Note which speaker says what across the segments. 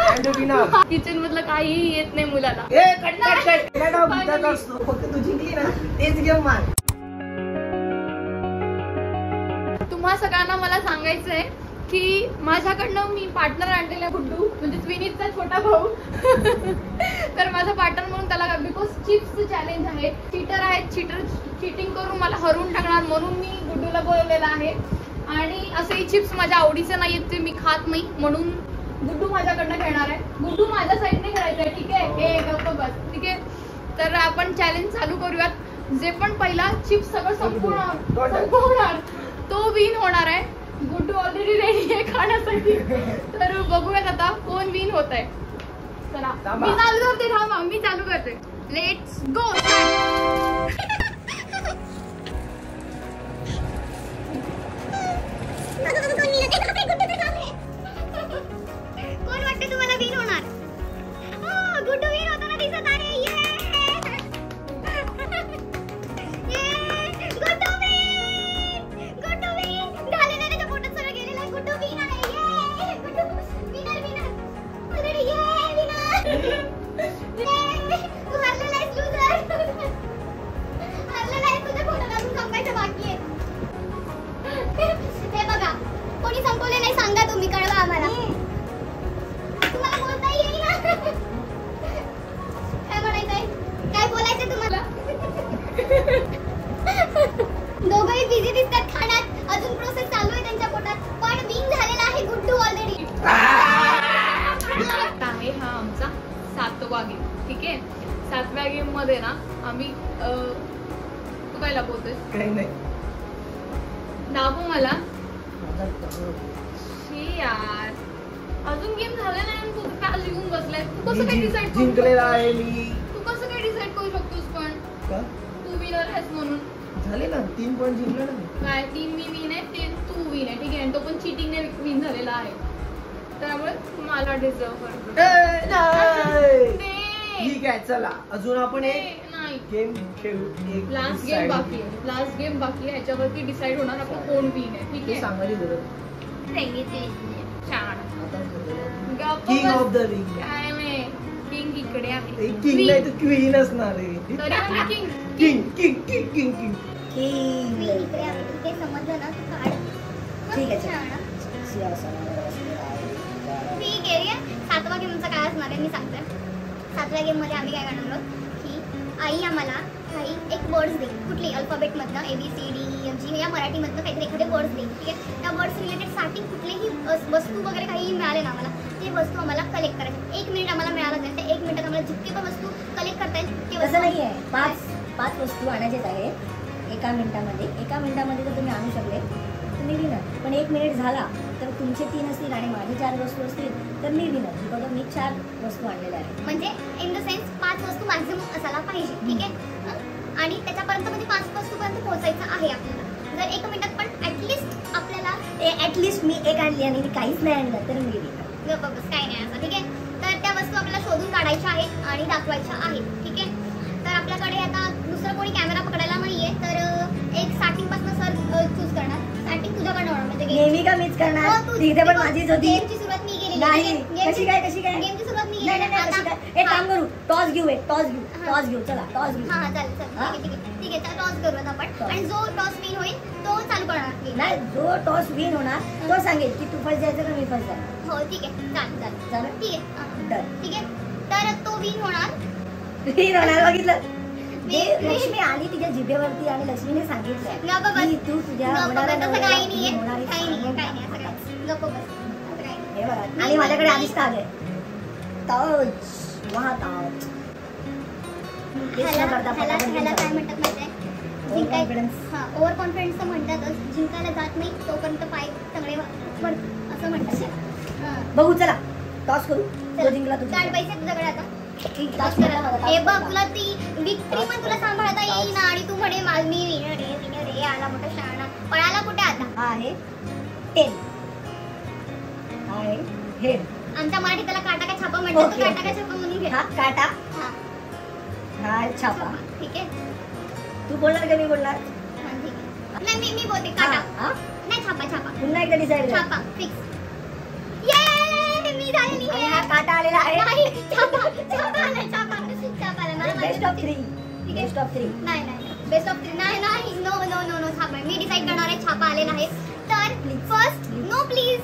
Speaker 1: Kitchen मधलं काहीही येत नाही मुलाला.
Speaker 2: फक्त तू जिंकली ना तेच गेम मान.
Speaker 1: तुम्हा सगळ्यांना मला सांगायचंय की माझ्याकडनं मी पार्टनर आणलेला गुड्डू, म्हणजे विनीतचा छोटा भाऊ. तर माझा पार्टनर म्हणून त्याला, बिकॉज चिप्सचं चॅलेंज आहे, चीटर आहेत, चिटिंग करून मला हरवून टाकणार म्हणून मी गुड्डूला बोलवलेला आहे. आणि असंही चिप्स माझ्या आवडीचे नाही आहेत, ते मी खात नाही, म्हणून गुड्डू माझ्याकडनं खेळणार आहे. गुड्डू माझ्या साईडने खेळायचंय, ठीक आहे? हे गप्प बस, ठीक आहे? तर आपण चॅलेंज चालू करूयात. जे पण पहिला चिप्स सगळं संपवणार तो विन होणार आहे. गुड्डू ऑलरेडी रेडी आहे खाण्यासाठी. तर बघूयात आता कोण विन होत आहे. चला मी चालू करते, थांबा मी चालू करते. Let's go. कोण वाटतं तुम्हाला विन होणार? गुड्डू विन होताना दिसत आहे. दोघंही बिझी दिसतात खाण्यात, अजून प्रोसेस चालू आहे त्यांच्या पोटात, पण विन झालेला आहे गुड्डू ऑलरेडी. आहे हा आमचा 7वा गेम, ठीक आहे? 7व्या गेम मध्ये ना आम्ही तू काय लपवतोय?
Speaker 2: काही नाही,
Speaker 1: दाखव मला. यार अजून गेम झाले नाही, तू काय लिहून बसलाय? तू कसं काय डिसाइड
Speaker 2: जिंकलेला आहे मी?
Speaker 1: तू कसं काय डिसाइड करू शकतोस? पण तू विनर आहेस म्हणून
Speaker 2: झाले ना, 3 पॉइंट जिंकले ना.
Speaker 1: काय 3 मी विन आहे, ते तू विन आहे, ठीक आहे? आणि तो पण चीटिंगने विन झालेला आहे, त्यामुळे मला डिझर्व करतो.
Speaker 2: ठीक आहे, चला अजून आपण एक गेम खेळू.
Speaker 1: लास्ट गेम बाकी आहे, लास्ट गेम बाकी आहे, याच्यावरती डिसाइड होणार आपण कोण विन आहे, ठीक आहे?
Speaker 2: सांगायची गरज.
Speaker 1: King of the ring. काय नाही, किंग इकडे आहे.
Speaker 2: किंग नाही तर क्वीन असणार आहे.
Speaker 1: King
Speaker 2: king king king king king
Speaker 1: इकडे आहे, ठीक आहे? समजलं ना? तू काढ.
Speaker 2: ठीक आहे.
Speaker 1: ठीक आहे. 7वा गेमचा काय असणार आहे मी सांगते. 7व्या गेम मध्ये आम्ही काय करणार आहोत की आई आम्हाला काही एक वर्ड्स देईल, कुठली अल्फाबेट मधनं ABCD या मराठीमधनं काहीतरी एखादे वर्ड्स देईल, ठीक आहे? त्या वर्ड्स रिलेटेड साठी कुठलेही वस्तू वगैरे काही मिळाले ना आम्हाला, ते वस्तू आम्हाला कलेक्ट करायचे. 1 मिनिट आम्हाला मिळाला जाईल, त्या 1 मिनिटात आम्हाला जितके पण वस्तू कलेक्ट करता येईल ते वस्तू.
Speaker 3: नाही आहे, 5 वस्तू आणायचेच आहे एका मिनिटामध्ये. एका मिनिटामध्ये जर तुम्ही आणू शकले तुम्ही विनर. पण 1 मिनिट झाला तर तुमचे 3 असतील आणि माझे 4 वस्तू असतील तर मी विनर, बिकॉज मी 4 वस्तू आणलेल्या आहेत.
Speaker 1: म्हणजे इन द सेन्स 5 वस्तू मॅक्झिमम असायला पाहिजे, ठीक आहे? आणि त्याच्यापर्यंत म्हणजे 5 वस्तूपर्यंत पोहोचायचं आहे आपल्याला. जर 1 मिनिटात पण ऍटलिस्ट आपल्याला
Speaker 3: ऍटलिस्ट मी एक आणली आणि मी काहीच नाही आणलं तर मी विनर.
Speaker 1: बस काही नाही असं, ठीक आहे? तर त्या वस्तू आपल्याला शोधून काढायच्या आहेत आणि दाखवायच्या आहेत, ठीक आहे? तर आपल्याकडे आता दुसरं कोणी कॅमेरा पकडायला नाहीये, तर एक स्टार्टिंग पासून सर चूज करणार. स्टार्टिंग तुझ्याकडनं होणार, म्हणजे
Speaker 3: नेहमी का मीच करणार? तिथे पण माझीच होती.
Speaker 1: गेमची सुरुवात मी केली
Speaker 3: नाही. कशी काय
Speaker 1: गेमची सुरुवात मी केली.
Speaker 3: एक काम करू, टॉस घेऊ. चला टॉस घेऊ.
Speaker 1: हा चालेल, ठीक आहे. तर टॉस करूयात आपण, आणि जो टॉस विन होईल तो चालू करणार.
Speaker 3: नाही, जो टॉस विन होणार तो सांगेल की तू फर्स्ट जायचं का मी फर्स्ट जायचं.
Speaker 1: हो ठीक आहे, चालेल ठीक आहे. ठीक आहे, तर तो विन होणार.
Speaker 3: बघितलं, लक्ष्मी आली तिच्या जिभेवरती आणि लक्ष्मीने सांगितलं की तू तुझ्या आणि माझ्याकडे आधीच ताज आहे. ताज
Speaker 1: काय म्हणतात माहिती आहे? Over confidence म्हणतातच. जिंकायला जात नाही तोपर्यंत पाय सगळे असं म्हणतात.
Speaker 3: बघू, चला टॉस करू. तो जिंकला तू.
Speaker 1: काय पैसे तुझ्याकडे आता? हे बघ, तुला ती विक्ट्री पण तुला सांभाळता येईल ना, आणि तू म्हणे मी विनर आहे, आला मोठा शहाणा. पळाला कुठे आता?
Speaker 3: हा आहे 10. हा आहे हेड.
Speaker 1: आमच्या मराठीत त्याला काटा का छापा म्हणतात. तू काटा का छापा म्हणून घे.
Speaker 3: हा काटा, हा छापा.
Speaker 1: ठीक आहे,
Speaker 3: तू बोलणार का मी बोलणार?
Speaker 1: नाही, मी बोलते काटा. नाही, छापा.
Speaker 3: पुन्हा एकदा डिसाइड.
Speaker 1: छापा फिक्स. ये मी
Speaker 4: झालेली
Speaker 3: आणि
Speaker 4: आहे.
Speaker 3: हा काटा आलेला आहे.
Speaker 4: नाही, छापा आलाय, छापा आलाय. मला
Speaker 3: बेस्ट ऑफ 3.
Speaker 4: ठीक आहे.
Speaker 3: Best of 3.
Speaker 4: नाही बेस्ट ऑफ 3 नाही नो छापा आहे. मी डिसाईड करणार आहे, छापा आलेला आहे. तर first no please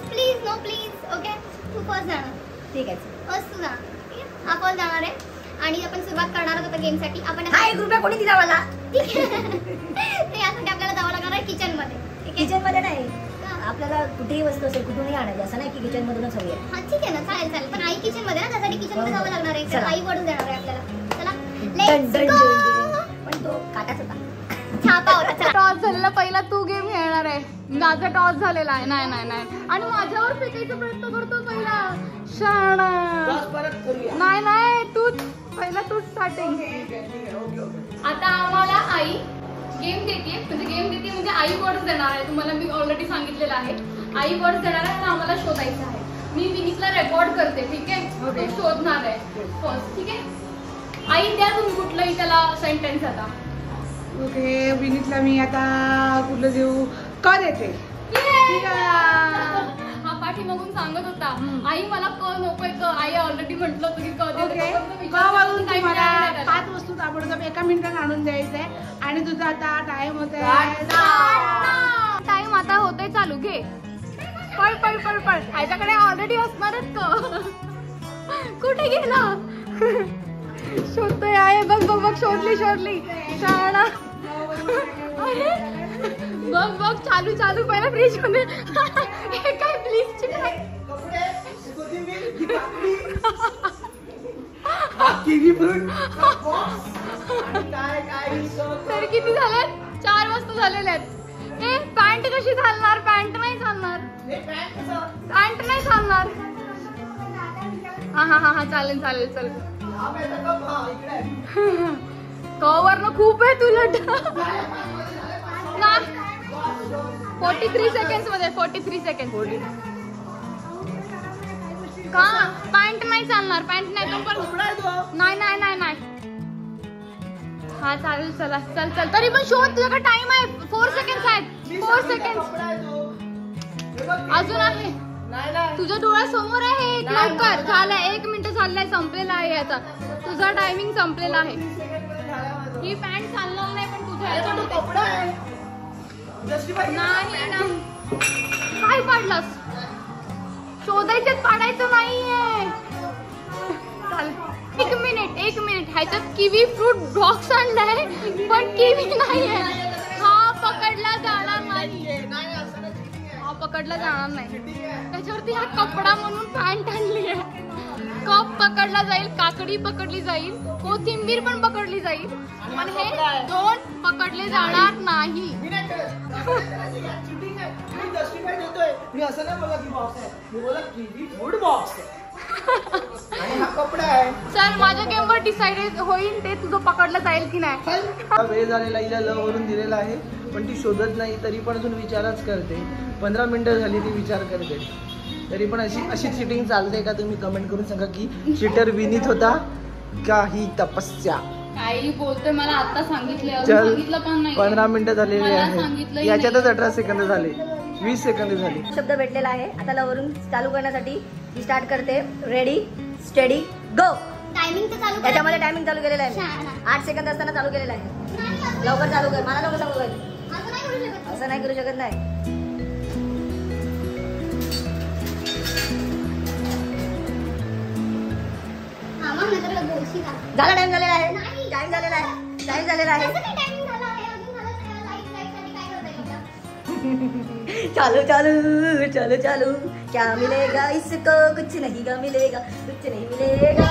Speaker 4: no please. Okay तू फर्स्ट जाणार.
Speaker 3: ठीक आहे.
Speaker 4: फर्स्ट तू जाणार. ठीक आहे हा फर्स्ट जाणार आहे आणि आपण सुरुवात करणार आहोत आता गेमसाठी. आपण
Speaker 3: हा 1 रुपया कोणी दिला मला?
Speaker 4: ठीक आहे. ते यासाठी आपल्याला जावं लागणार आहे किचन मध्ये. ठीक आहे.
Speaker 3: किचन मध्ये नाही, आपल्याला कुठेही वस्तू असेल कुठूनही आणायची, असं नाही की किचन मधूनच हवी आहे.
Speaker 4: हा ठीक आहे ना, चालेल पण आई किचन मध्ये ना, त्यासाठी किचन मध्ये जावं लागणार आहे. तर
Speaker 3: चला.
Speaker 4: आई वडून देणार आहे आपल्याला. चला
Speaker 3: done,
Speaker 4: let's
Speaker 3: done,
Speaker 4: go.
Speaker 3: Done, done. पण तो काटाच होता.
Speaker 4: छापा होता. चला.
Speaker 1: टॉस झालेला पहिला तू गेम खेळणार आहे. माझा टॉस झालेला आहे. नाही आणि माझ्यावर फेकायचा प्रयत्न करतो पहिला. शाणा.
Speaker 2: टॉस परत करूया.
Speaker 1: नाही तूच पहिला स्टार्टिंग.
Speaker 2: ठीक आहे. ओके.
Speaker 1: आता आम्हाला आई गेम देते म्हणजे आई वर्ड्स देणार आहे. तुम्हाला मी ऑलरेडी सांगितलेलं आहे. आई वर्ड्स देणार आहे आणि आम्हाला शोधायचं आहे. मी विनीतला रेकॉर्ड करते. ठीक आहे ते शोधणार आहे फर्स्ट. ठीक आहे आई द्या तुम्ही कुठलंही त्याला सेंटेन्स आता.
Speaker 5: ओके विनीतला मी आता कुठलं देऊ? क देते. ठीक आहे.
Speaker 1: हा पाठीमागून सांगत होता आई मला क नकोय क. आई ऑलरेडी म्हटलं होतं की क देते.
Speaker 5: ओके
Speaker 1: फक्त
Speaker 5: क
Speaker 1: विचारायचं
Speaker 5: वरून
Speaker 1: time
Speaker 5: तुम्हाला
Speaker 1: नाही त्याला.
Speaker 5: 5 वस्तू ताबडतोब 1 मिनिटात आणून द्यायचंय आणि तुझा आता टाइम होत
Speaker 1: टाइम आता होतोय चालू. घे पळ ह्याच्याकडे ऑलरेडी असणारच क. कुठे गेला? शोधतोय आहे. बघ शोधली शाळा. बघ चालू पहिला फ्रीज मध्ये. हे काय प्लीज
Speaker 2: कपडे, कोथिंबीर, ही काकडी, हा किवी फ्रूट, हा बॉक्स, आणि काय
Speaker 1: तर किती झालेत? 4 वस्तू झालेल्या आहेत. ए पॅन्ट कशी घालणार? पॅन्ट नाही चालणार.
Speaker 2: हे पॅन्ट कसं?
Speaker 1: पॅन्ट नाही चालणार. हा चालेल चल.
Speaker 2: हा पैसा कप, हा इकडे आहे.
Speaker 1: कवर न खूप आहे तुला. 43 सेकंड मध्ये 43 सेकंड. का पॅन्ट नाही चालणार? पॅन्ट नाही तो पण
Speaker 2: कपडा आहे तो.
Speaker 1: नाही. हा चालेल चल तरी पण शोध. तुझ्याकडे टाइम आहे. 4 सेकंड आहेत. 4 सेकंड
Speaker 2: कपडा आहे तो. हे बघ,
Speaker 1: अजून आहे.
Speaker 2: नाही.
Speaker 1: तुझ्या डोळ्यासमोर आहे. लवकर झालंय. 1 मिनिट चाललंय. संपलेला आहे आता तुझा टायमिंग संपलेला आहे.
Speaker 2: 30 सेकंडमध्ये झाला माझा.
Speaker 1: ही पॅन्ट चालणार नाही पण तुझ्या
Speaker 2: अरे पण तो
Speaker 1: ह्याच्यामध्ये.
Speaker 2: कपडा आहे. जशीबाई,
Speaker 1: नाही काय पाडलास? शोधायचं पाडायचं नाहीये. चाल 1 मिनिट ह्याच्यात किवी फ्रूट बॉक्स आणलाय पण किवी नाहीये. हा पकडला जाणार नाही.
Speaker 2: नाही असं नाही, cheating आहे.
Speaker 1: हा पकडला जाणार नाही.
Speaker 2: Cheating आहे.
Speaker 1: त्याच्यावरती हा कपडा म्हणून पॅन्ट आणली आहे. कप पकडला जाईल, काकडी पकडली जाईल, कोथिंबीर पण पकडली जाईल पण हे 2 पकडले जाणार नाही.
Speaker 2: मी नाही करत. Cheating आहे. मी जशीबाई देतोय. मी असं नाही बोला की बॉक्स आहे. मी बोला किवी फ्रूट बॉक्स आहे. आणि हा कपडा आहे.
Speaker 1: चल माझ्या गेमवर डिसाइडेड होईल ते तुझं पकडलं जाईल की नाही.
Speaker 2: हा वेळ झालेला हिला ल वरून दिलेला आहे पण ती शोधत नाही. तरी पण अजून विचारच करते. 15 मिनिटं झाली ती विचार करते. तरी पण अशी चिटिंग चालते का? तुम्ही कमेंट करून सांगा की चिटर विनीत होता का ही तपस्या.
Speaker 1: काही बोलतोय मला आता सांगितलं
Speaker 2: चल
Speaker 1: पण नाही.
Speaker 2: 15 मिनिटं झालेली
Speaker 1: मला
Speaker 2: आहे.
Speaker 1: सांगितलंही
Speaker 2: याच्यातच 18 सेकंद झाले. 20 सेकंद झाली.
Speaker 3: शब्द भेटलेला आहे. आता लवरून चालू करण्यासाठी मी स्टार्ट करते. रेडी स्टेडी गो.
Speaker 4: टायमिंग तर चालू
Speaker 3: त्याच्यामध्ये टायमिंग चालू केलेला आहे. 8 सेकंद असताना चालू केलेला आहे. लवकर चालू कर. मला नको सांगू काय. असं नाही करू शकत नाही. झाला टाइम झालेला आहे.
Speaker 4: नाही.
Speaker 3: टाइम झालेला आहे. टाइम झालेला आहे. चालू चालू क्या मिलेगा इसको? कुछ नहीं का मिलेगा. कुछ नहीं मिलेगा.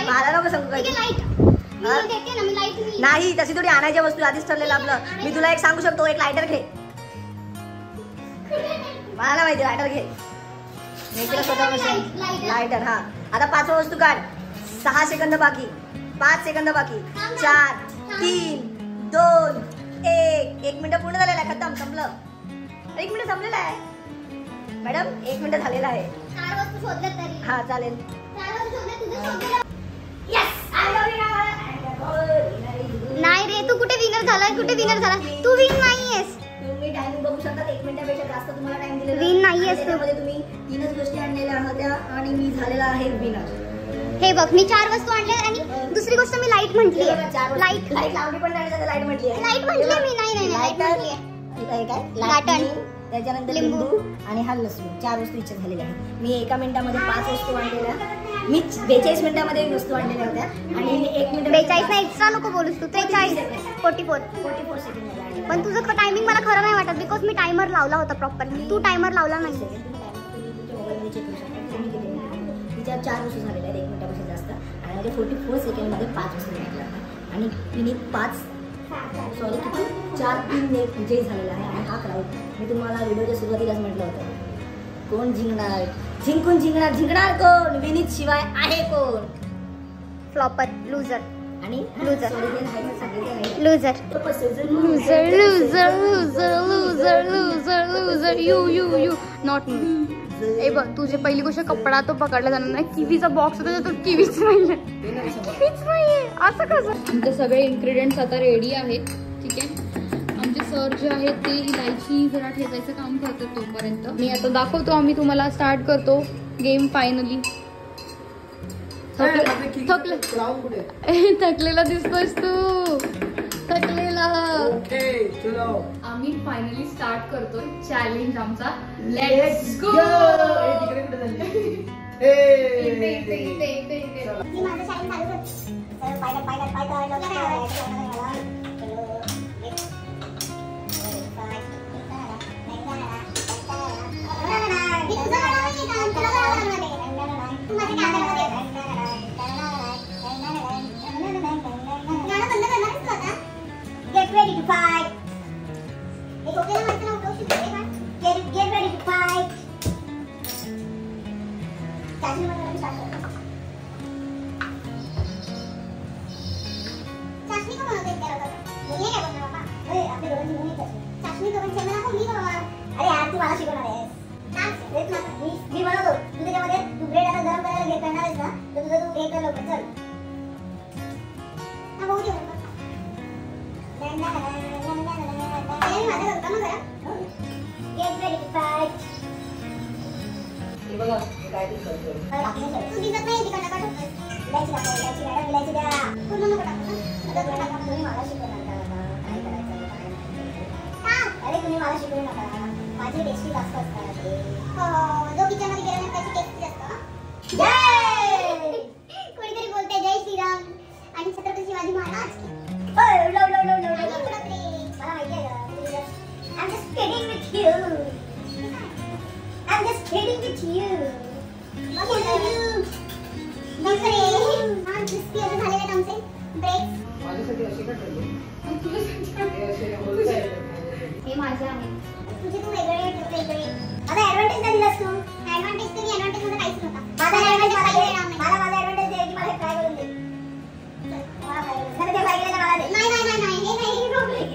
Speaker 3: मला नको सांगू काय. नाही तशी थोडी आणायच्या वस्तू आधीच ठरलेलं आपलं. मी तुला एक सांगू शकतो. एक लायटर घे. मला माहिती लायटर घे. मी तुला स्वतः लायटर. हा आता 5 वस्तू काढ. 6 सेकंद बाकी. 5 सेकंद बाकी. 4 3 2 1 मिनिट पूर्ण झालेला आहे. खतम संपलं. 1 मिनिट संपलेला आहे मॅडम. 1 मिनिट झालेला आहे.
Speaker 4: 4 वस्तू शोधल्या तरी.
Speaker 3: हा चालेल.
Speaker 4: 4 वस्तू शोधल्या तुझं शोधलेलं. नाही रे तू कुठे विनर झाला. तू विन नाहीयेस.
Speaker 3: तुम्ही टायमिंग बघू शकता. 1 मिनिटापेक्षा जास्त तुम्हाला टाइम दिलेला
Speaker 4: Win नाहीयेस तू.
Speaker 3: त्याच्यामध्ये तुम्ही 3च गोष्टी आणलेल्या होत्या आणि मी झालेला आहे विनर.
Speaker 4: हे बघ मी 4 वस्तू आणल्या आणि दुसरी गोष्ट मी लाईट म्हटली लाईट
Speaker 3: लाईट लावली पण नाही, लाईट म्हटली आहे.
Speaker 4: लाईट म्हटली मी नाही लाईट म्हटली
Speaker 3: काय
Speaker 4: लाटण.
Speaker 3: त्याच्यानंतर
Speaker 4: लिंबू.
Speaker 3: लिंबू आणि हा लसूण. 4 वस्तू इच्छा झालेल्या आहेत. मी 1 मिनिटामध्ये 5 वस्तू आणलेल्या. मी 42 मिनिटामध्ये वस्तू आणलेल्या होत्या आणि 1 मिनिट
Speaker 4: 42 नाही एक्स्ट्रा नको बोलूस तू 43 44
Speaker 3: सेकंड.
Speaker 4: पण तुझं टायमिंग मला खरं नाही वाटत बिकॉज मी टायमर लावला होता प्रॉपर. तू टायमर लावला नाही.
Speaker 3: मोबाईलमध्ये चेक करू शकता. तिच्या 4 वस्तू झालेल्या आहेत 1 मिनिटापेक्षा जास्त आणि माझ्या 44 सेकंडमध्ये 5 वस्तू घेतल्या आणि तिने 4-3 विजयी झालेला आहे. आणि हा क्राऊड मी तुम्हाला व्हिडिओच्या सुरुवातीलाच म्हटलं होतं कोण जिंकणार, जिंकणार कोण, विनीत शिवाय आहे कोण?
Speaker 4: फ्लॉपर लूजर
Speaker 3: आणि
Speaker 4: Loser.
Speaker 3: सांगितलं नाही.
Speaker 4: Loser loser loser loser loser loser loser you not me. ए बघ तुझी पहिली गोष्ट कपडा तो पकडला जाणार नाही. किवीचा बॉक्स होता तो किवीच नाहीये. असं कसं? आमचे सगळे इन्ग्रेडियंट्स आता रेडी आहेत. ठीक आहे. आमचे सर जे आहेत ते इलायची जरा ठेचायचं काम करतात तोपर्यंत मी आता दाखवतो. आम्ही तुम्हाला स्टार्ट करतो गेम फायनली. थकलेला दिसतोयस तू. थकलेला. आम्ही फायनली स्टार्ट करतोय चॅलेंज आमचा. Let's go. Get ready to fight. Get ready to fight. चाशनी का बनवते क्या होता? ये क्या बनना बाबा? अरे आपने दोघांची मुली कशी? चाशनी दोघांची मला कोण मी बाबा? अरे यार तू मला शिकवणार आहेस. मी बनवतो. तू त्याच्यामध्ये तू ब्रेड आता गरम करायला घे करणार आहेस ना? तर तुझं तू हे कर लवकर चल. हा बघू दे. Get ready to fight.
Speaker 3: हे बघा हे काय ते करतोय.
Speaker 4: तू दिसत नाही तिकडनं का टाकतोय? इलायची मॅडम इलायची द्या. पूर्ण नको टाकू ना. आता थोडं टाका. तुम्ही मला शिकवणार का बाबा? काय करायचं काय नाही. अरे तुम्ही मला शिकवू नका. माझी टेस्टी जास्त असतात ते. जो किचनमध्ये गेला नाही त्याची टेस्टी असतं. जय! कोणीतरी बोलते जय श्रीराम आणि छत्रपती शिवाजी महाराज. मला माहिती आहे. I'm just kidding with you. I'm just kidding with you. Crispy असं झालेले आहेत आमचे ब्रेक्स. हे माझे आहेत. तुझे तू वेगळे. आता ऍडव्हान्टेज नाही दिलास तू. ऍडव्हान्टेज तरी ऍडव्हान्टेज मध्ये काहीच नव्हता. माझा ऍडव्हान्टेज मला ऍडव्हान्टेज दे की मला ट्राय करून दे. मला ट्राय केलं मला दे. नाही हे नाही प्रॉब्लेम.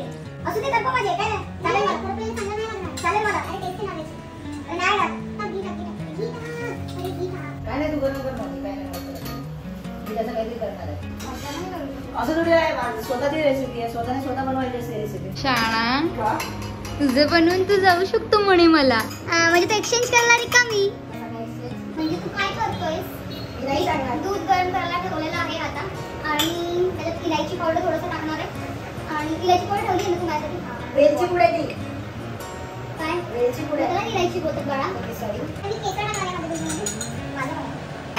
Speaker 4: असू दे तर माझे काय चालेल मला. खरं सांगा नाही मला. चालेल मला. अरे टेस्टी लागेल. नाही ना.
Speaker 3: काय नाही तू गरम कर मग. काय नाही मी त्याचं काहीतरी करणार आहे. असं थोडी आहे. स्वतःची रेसिपी आहे. स्वतः बनवायची असते रेसिपी.
Speaker 1: शाळा तुझं बनवून तू जाऊ शकतो म्हणे मला.
Speaker 4: म्हणजे तू एक्सचेंज करणार का मी? म्हणजे तू काय करतोयस? दूध गरम करायला ठेवलेलं आहे आता आणि त्याच्यात इलायची पावडर थोडंसं टाकणार आहे. आणि इलायची पावडर ठेवली आहे ना तू माझ्यासाठी?
Speaker 3: वेलची पूड आहे ती.
Speaker 4: काय
Speaker 3: वेलची पूड आहे.
Speaker 4: इलायची बोलतात बाळा.
Speaker 3: सॉरी.
Speaker 4: आणि केसर टाकणार आहे माझ्या दूधमध्ये.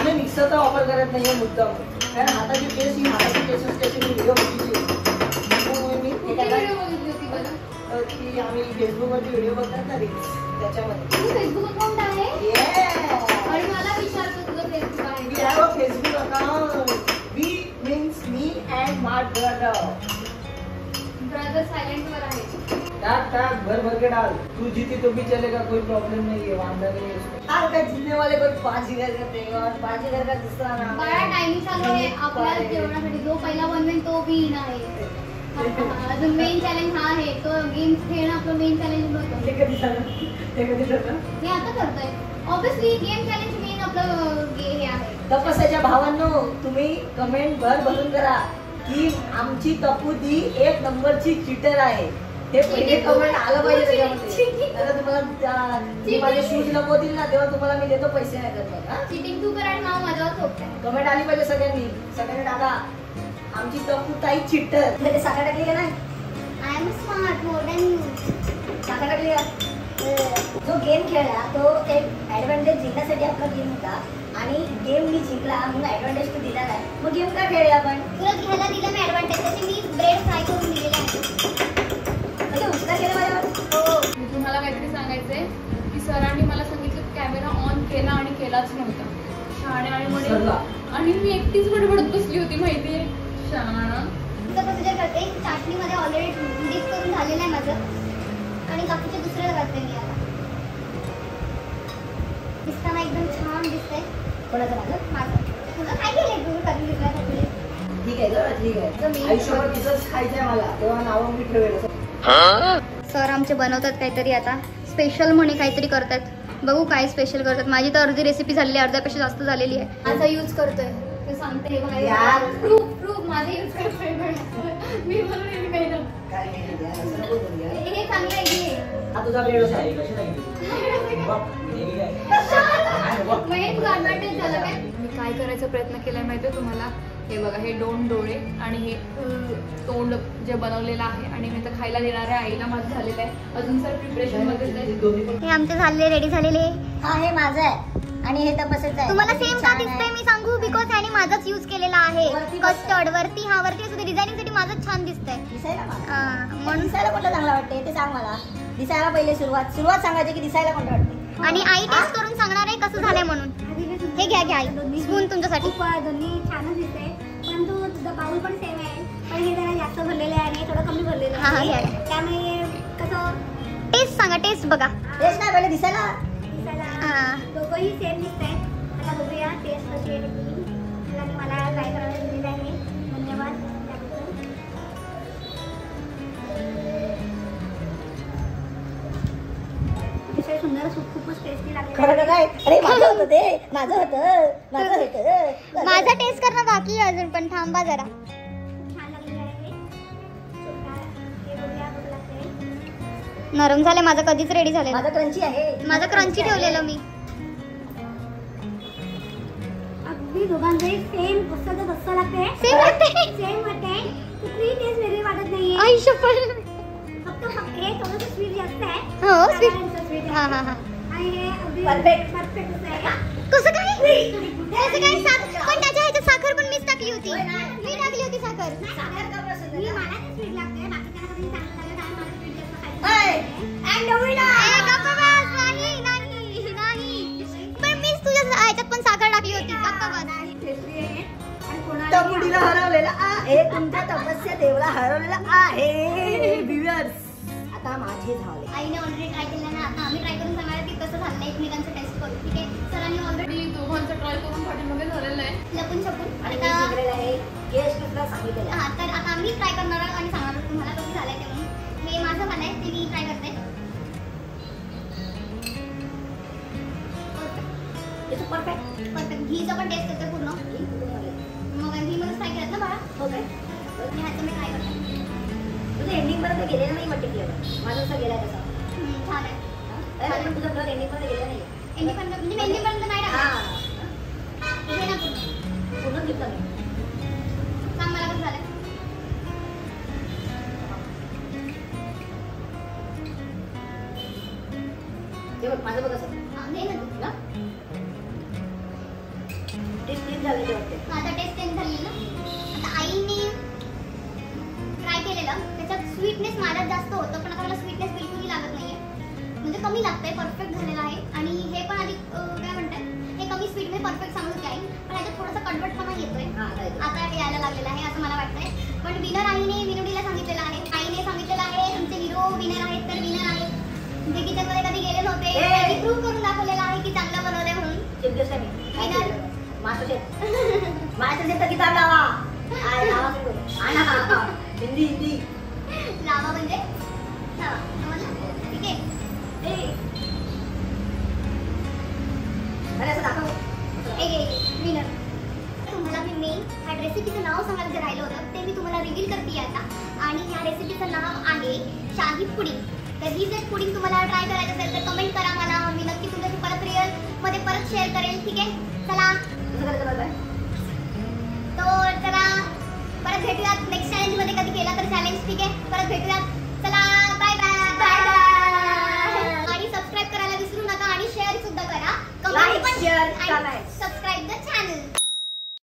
Speaker 2: मी मिक्सरचा वापर करत नाहीये मुद्दाम. कारण हाताची टेस्ट ही हाताची टेस्ट असते अशी मी व्हिडिओ बघितली. मी की आम्ही फेसबुकवरती व्हिडिओ बघतात ना रील्स त्याच्यामध्ये.
Speaker 1: फेसबुक अकाउंट आहे आणि मला विचारतो तुझं फेसबुक आहे.
Speaker 2: We have a Facebook account. We means me and my brother.
Speaker 1: Brother silent वर आहे.
Speaker 2: टाक भर के डाल. तू जीती तो भी चलेगा, कोई प्रॉब्लम नहीं है. वांदा नहीं है उसमें.
Speaker 3: हाँ क्या जीतने वाले कोई 5,000 का देगा और 5,000 का दूसरा नाम
Speaker 1: बाळा टायमिंग चालू आहे आपल्या जेवणासाठी. जो पहिला बनवेल तो विन आहे. अजून मेन चॅलेंज हा आहे. तो गेम खेळणं आपलं मेन चॅलेंज होतं.
Speaker 3: ते कधी झालं.
Speaker 1: हे आता करतोय. ऑब्विसली गेम चॅलेंज मेन आपलं हे आहे.
Speaker 3: तपस्याच्या भावांनो तुम्ही कमेंट भरून करा की आमची तपू दी 1 नंबरची चिटर आहे. हे पहिले कमेंट आलं पाहिजे त्याच्यामध्ये. आता तुम्हाला मी माझे शूज नकोतील ना तेव्हा तुम्हाला मी देतो पैसे नाही करत.
Speaker 1: चिटिंग तू कर आणि नाव माझ्यावर सोपतं.
Speaker 3: कमेंट आली पाहिजे सगळ्यांनी टाका आमची तपू ताई चिट्टर. ते साखर टाकली का नाही?
Speaker 1: I am smart more than you.
Speaker 3: साखर टाकली का? जो गेम खेळला तो एक ऍडव्हान्टेज जिंकण्यासाठी आपला गेम होता आणि गेम मी जिंकला म्हणून ऍडव्हान्टेज तू दिला नाही. मग गेम का खेळला आपण?
Speaker 1: तुला घ्यायला दिलं मी ऍडव्हान्टेज. त्याचे मी ब्रेड फ्राय करून दिलेले आहे.
Speaker 3: म्हणजे हुसका केला माझ्यावर.
Speaker 1: हो.
Speaker 4: मी तुम्हाला काहीतरी सांगायचंय की सरांनी मला सांगितलं कॅमेरा ऑन केला आणि केलाच नव्हता. शाणे आणि म्हणे आणि मी एकटीच बडबडत बसली होती माहितीये. शाणा
Speaker 1: तुझं प्रोसिजर करते. चाटणीमध्ये ऑलरेडी डिप करून झालेलं आहे माझं आणि कापूचे दुसऱ्याला घालते मी आता. दिसताना एकदम छान दिसतंय.
Speaker 3: कोणाचं माझं?
Speaker 1: माझं तुझं काय केलंय तू कधी दिसण्यासाठी?
Speaker 3: ठीक आहे गं, ठीक आहे. आयुष्यभर तिचंच खायचंय मला तेव्हा नावं मी ठेवेल.
Speaker 4: सर आमचे बनवतात काहीतरी आता स्पेशल म्हणे काहीतरी करतात. बघू काय स्पेशल करतात. माझी तर अर्धी रेसिपी झालेली आहे, अर्ध्यापेक्षा जास्त झालेली आहे.
Speaker 1: माझा यूज करतोय ते सांगते.
Speaker 3: यार.
Speaker 1: प्रूफ माझा यूज करतोय. मी म्हणून हे काही ना
Speaker 3: काय नाही असं नको बोलूया.
Speaker 1: हे चांगलं आहे की
Speaker 3: हा तुझा ब्रेड आहे.
Speaker 1: मग तुझा ऍडव्हान्टेज झालं काय?
Speaker 4: मी काय करायचा प्रयत्न केलाय माहितीये तुम्हाला. हे बघा हे 2 डोळे आणि हे तोंड जे बनवलेलं आहे आणि मी तर खायला देणाऱ्या आईला माझं झालेलं आहे. अजून सर प्रिपरेशन मध्येच आहे.
Speaker 1: हे आमचे झाले रेडी झालेले.
Speaker 3: हा हे माझं आहे आणि हे तपसच आहे.
Speaker 1: तुम्हाला सेम का दिसतंय मी सांगू? बिकॉज त्याने माझाच यूज केलेला आहे. कस्टर्ड वरती वरती असं डिझायनिंग साठी माझंच छान दिसतंय.
Speaker 3: दिसायला मला
Speaker 1: म्हणून
Speaker 3: दिसायला कोणतं चांगलं वाटते ते सांग मला. दिसायला पहिले सुरुवात सांगायची की दिसायला कोणतं वाटते.
Speaker 1: आणि आई टेस्ट करून सांगणार आहे कसं झालंय म्हणून. हे घ्या आई स्पून तुमच्यासाठी.
Speaker 6: दोन्ही छानच दिसते परंतु तुझं बाउल पण सेम आहे पण हे जरा जास्त भरलेलं आहे आणि थोडं कमी भरलेलं
Speaker 1: हा,
Speaker 6: आहे.
Speaker 1: घ्या.
Speaker 6: त्यामुळे कसं
Speaker 1: टेस्ट सांगा. टेस्ट बघा.
Speaker 3: तेच नाही पहिले दिसायला.
Speaker 6: दिसायला दोघंही सेम दिसत आहेत. आता बघूया टेस्ट कशी आहे ती. आणि मला ट्राय करायला दिलेलं आहे. धन्यवाद त्याबद्दल. अतिशय सुंदर खूपच टेस्टी लागले.
Speaker 3: खरं काय? अरे माझं होतं ते माझं होतं.
Speaker 1: माझा टेस्ट करणं बाकी आहे अजून पण थांबा जरा.
Speaker 6: छान लागलेलं आहे हे. बघूया कसं लागतंय.
Speaker 1: नरम झाले. माझं कधीच रेडी झालेलं.
Speaker 3: माझं क्रंची आहे.
Speaker 1: माझं क्रंची ठेवलेलं मी.
Speaker 6: अगदी दोघांचंही सेम असं तसं लागतंय.
Speaker 1: सेम वाटते.
Speaker 6: सेम वाटते. कुठलीही टेस्ट वेगळी वाटत नाहीये.
Speaker 1: आई शपथ.
Speaker 6: फक्त हे थोडंसं स्वीट जास्त आहे.
Speaker 1: हो स्वीट.
Speaker 6: साधारणचं sweet
Speaker 1: हा
Speaker 6: आहे.
Speaker 1: हा हा.
Speaker 6: आणि हे अगदी
Speaker 3: Perfect.
Speaker 6: परफेक्ट आहे.
Speaker 1: कसं काय? कसं काय? पण त्याच्या ह्याच्यात साखर पण मीच टाकली होती. मी टाकली होती साखर.
Speaker 3: साखर का पसंत
Speaker 6: मी
Speaker 3: आहे?
Speaker 6: मला ते स्वीट लागते. बाकीच्यांना कधी चांगलं लागलं कारण मला स्वीट जास्त खायचं
Speaker 3: हाय.
Speaker 6: नाही.
Speaker 3: And the winner.
Speaker 1: ए, गप्पा बस. नाही. पण मीच तुझ्या ह्याच्यात पण साखर टाकली होती. गप्पा बस.
Speaker 6: नाही, tasty आहे. आणि कोणाला
Speaker 3: त्या मुलीला हरवलेला आहे. तुमच्या तपस्या देवला हरवलेला आहे. Viewers. आता माझे झाले.
Speaker 1: आईने ऑलरेडी ट्राय केलं ना. आता आम्ही ट्राय करून सांगणार की कसं झालं एकमेकांचं टेस्ट करू. ठीक आहे. सरांनी ऑलरेडी
Speaker 4: दोघांचं ट्राय करून पाठीमागे झालेलं आहे.
Speaker 1: लपून छपून
Speaker 3: आणि मी
Speaker 1: आता
Speaker 3: जिंकलेलं आहे. यश मित्रा सांगितलेलं आहे.
Speaker 1: हा तर आता आम्ही ट्राय करणार आहोत आणि सांगणार आहोत तुम्हाला कसं झालंय ते म्हणून. हे माझं पण आहे ते मी ट्राय करते.
Speaker 3: It's perfect.
Speaker 1: परफेक्ट. घीचं पण टेस्ट येतं पूर्ण. मग घी मध्येच ट्राय केलं ना बाळा.
Speaker 3: हो काय?
Speaker 1: मी ह्याचं मी ट्राय करते.
Speaker 3: तुझं एंडिंग पर्यंत गेलेलं नाही मट्टी फ्लेवर. माझं असं गेलाय तसा.
Speaker 1: छान आहे.
Speaker 3: अरे पण तुझं फ्लेवर एंडिंग पर्यंत गेलेलं नाही.
Speaker 1: इंडिपेंडंट म्हणजे इंडिपेंडंट नाही
Speaker 3: हा.
Speaker 1: टाकलं. हे ना पूर्ण.
Speaker 3: पूर्ण घेतलं मी.
Speaker 1: सांग मला कसं झालं.
Speaker 3: हे बघ माझं बघ असं.
Speaker 1: हा, दे ना तू.
Speaker 3: ना? ते स्टीम झालं ते वाटते.
Speaker 1: आता टेस्ट चेंज झाली ना. आता आईने ट्राय केलेलं त्याच्यात स्वीटनेस माझ्यात जास्त होतं पण आता मला स्वीटनेस बिलकुलही लागत नाहीये. म्हणजे कमी लागतंय. परफेक्ट झालेलं आहे. आणि हे पण आधी काय म्हणतात हे कमी स्वीट मध्ये परफेक्ट सांगत होती आई. पण ह्याच्यात थोडासा कडवटपणा येतोय.
Speaker 3: हा, आता येतो.
Speaker 1: आता यायला लागलेला आहे असं मला वाटतंय. पण विनर आईने विनोडीला सांगितलेलं आहे. आईने सांगितलेलं आहे आमचे हिरो विनर आहेत तर विनर आहेत. जे किचन मध्ये कधी गेले नव्हते त्यांनी प्रूव्ह करून दाखवलेलं आहे की चांगलं बनवलंय म्हणून.
Speaker 3: चीफ गेस्ट आहे मी.
Speaker 1: विनर.
Speaker 3: मास्टर शेफ तर किताब लावा. आय लावा सुरू. आणा. हिंदी.
Speaker 1: लावा म्हणजे लावा. समजलं? ठीक आहे.
Speaker 3: अरे असं दाखव.
Speaker 1: विनर. तुम्हाला मी मेन
Speaker 6: रेसिपीचं नाव सांगायला जे राहिलं होतं ते मी तुम्हाला रिव्हील करते आता. आणि ह्या रेसिपीचं नाव आहे शाही पुडिंग. तर ही जर पुडिंग तुम्हाला ट्राय करायचं असेल तर कमेंट करा मला, मी नक्की तुमच्याशी परत रिअलमध्ये परत शेअर करेल. ठीक आहे, चला तो चला परत भेटूयात नेक्स्ट चॅलेंजमध्ये. कधी केला तर चॅलेंज, ठीक आहे, परत भेटूयात. चला बाय बाय. आणि सबस्क्राईब करायला विसरू नका आणि शेअर सुद्धा करा. कमेंट पण
Speaker 3: शेअर
Speaker 6: सबस्क्राईब द चॅनल.